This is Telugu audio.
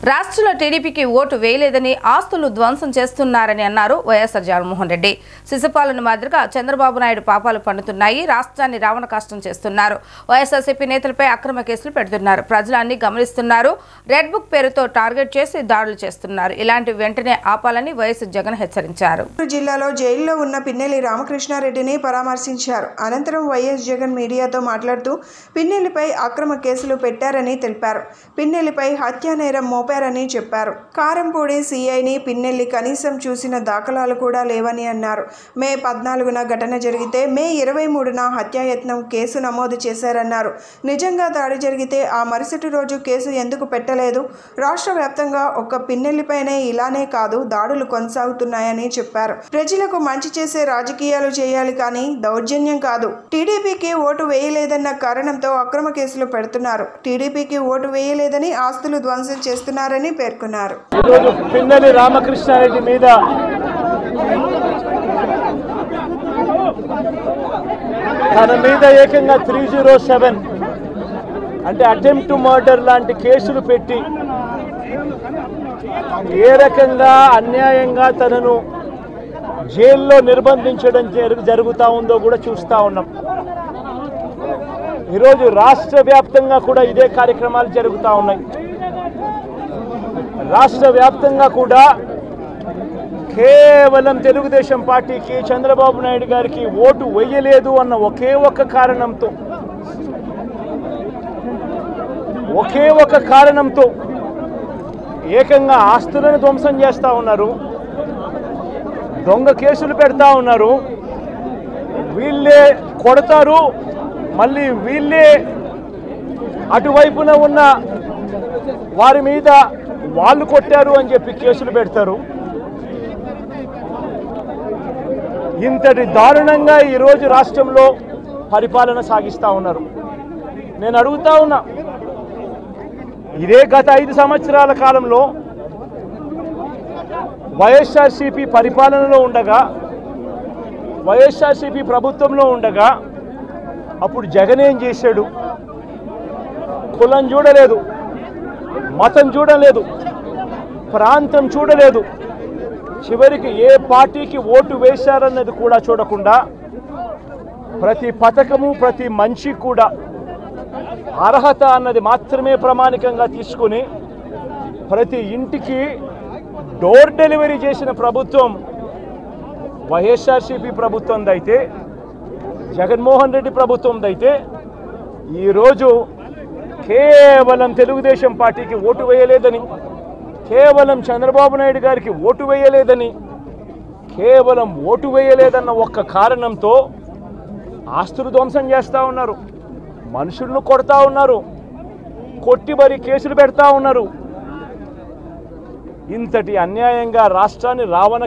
రాష్ట్రంలో టీడీపీకి ఓటు వేయలేదని ఆస్తులు ధ్వంసం చేస్తున్నారని అన్నారు వైఎస్ఆర్ జగన్మోహన్ రెడ్డి. శిశుపాలను మాదిరిగా చంద్రబాబు నాయుడు పాపాలు పండుతున్నాయి, రాష్ట్రాన్ని రావణ కష్టం చేస్తున్నారు. వైఎస్ఆర్సీపీ నేతలపై అక్రమ కేసులు పెడుతున్నారు, ప్రజలన్నీ గమనిస్తున్నారు. రెడ్ బుక్ పేరుతో టార్గెట్ చేసి దాడులు చేస్తున్నారు. ఇలాంటి వెంటనే ఆపాలని వైఎస్ జగన్ హెచ్చరించారు. జిల్లాలో జైల్లో ఉన్న పిన్నెల్లి రామకృష్ణారెడ్డిని పరామర్శించారు. అనంతరం వైఎస్ జగన్ మీడియాతో మాట్లాడుతూ పిన్నెల్లిపై అక్రమ కేసులు పెట్టారని తెలిపారు. పిన్నెల్లిపై హత్యా నేరం మోపారని చెప్పారు. కారంపూడి సీఐని పిన్నెల్లి కనీసం చూసిన దాఖలాలు కూడా లేవని అన్నారు. మే 14న ఘటన జరిగితే మే 23న హత్యాయత్నం కేసు నమోదు చేశారన్నారు. నిజంగా దాడి జరిగితే ఆ మరుసటి రోజు కేసు ఎందుకు పెట్టలేదు? రాష్ట్ర వ్యాప్తంగా ఒక్క పిన్నెల్లిపైనే ఇలానే కాదు దాడులు కొనసాగుతున్నాయని చెప్పారు. ప్రజలకు మంచి చేసే రాజకీయాలు చేయాలి కానీ దౌర్జన్యం కాదు. టీడీపీకి ఓటు వేయలేదన్న కారణంతో అక్రమ కేసులు పెడుతున్నారు. టీడీపీకి ఓటు వేయలేదని ఆస్తులు ధ్వంసం చేస్తున్నారని పేర్కొన్నారు. పిన్నెల్లి రామకృష్ణారెడ్డి మీద తన మీద ఏకంగా 307 అంటే అటెంప్ట్ టు మర్డర్ లాంటి కేసులు పెట్టి ఏ రకంగా అన్యాయంగా తనను జైల్లో నిర్బంధించడం జరుగుతూ ఉందో కూడా చూస్తూ ఉన్నాం. ఈరోజు రాష్ట్ర వ్యాప్తంగా కూడా ఇదే కార్యక్రమాలు జరుగుతూ ఉన్నాయి. రాష్ట్ర వ్యాప్తంగా కూడా కేవలం తెలుగుదేశం పార్టీకి, చంద్రబాబు నాయుడు గారికి ఓటు వేయలేదు అన్న ఒకే ఒక కారణంతో ఏకంగా ఆస్తులను ధ్వంసం చేస్తూ ఉన్నారు, దొంగ కేసులు పెడతా ఉన్నారు. వీళ్ళే కొడతారు, మళ్ళీ వీళ్ళే అటువైపున ఉన్న వారి మీద వాళ్ళు కొట్టారు అని చెప్పి కేసులు పెడతారు. ఇంతటి దారుణంగా ఈరోజు రాష్ట్రంలో పరిపాలన సాగిస్తూ ఉన్నారు. నేను అడుగుతా ఉన్నా, ఇదే గత 5 సంవత్సరాల కాలంలో వైఎస్ఆర్సీపీ పరిపాలనలో ఉండగా, వైఎస్ఆర్సీపీ ప్రభుత్వంలో ఉండగా అప్పుడు జగన్ ఏం చేశాడు? కులం చూడలేదు, మతం చూడలేదు, ప్రాంతం చూడలేదు, చివరికి ఏ పార్టీకి ఓటు వేశారన్నది కూడా చూడకుండా ప్రతి పథకము, ప్రతి మనిషి కూడా అర్హత అన్నది మాత్రమే ప్రామాణికంగా తీసుకుని ప్రతి ఇంటికి డోర్ డెలివరీ చేసిన ప్రభుత్వం వైఎస్ఆర్సీపీ ప్రభుత్వందైతే, జగన్మోహన్ రెడ్డి ప్రభుత్వందైతే ఈరోజు కేవలం తెలుగుదేశం పార్టీకి ఓటు వేయలేదని, కేవలం చంద్రబాబు నాయుడు గారికి ఓటు వేయలేదని, కేవలం ఓటు వేయలేదన్న ఒక్క కారణంతో ఆస్తులు ధ్వంసం చేస్తూ ఉన్నారు, మనుషులను కొడతా ఉన్నారు, కొట్టి మరి కేసులు పెడతా ఉన్నారు. ఇంతటి అన్యాయంగా రాష్ట్రాన్ని రావణ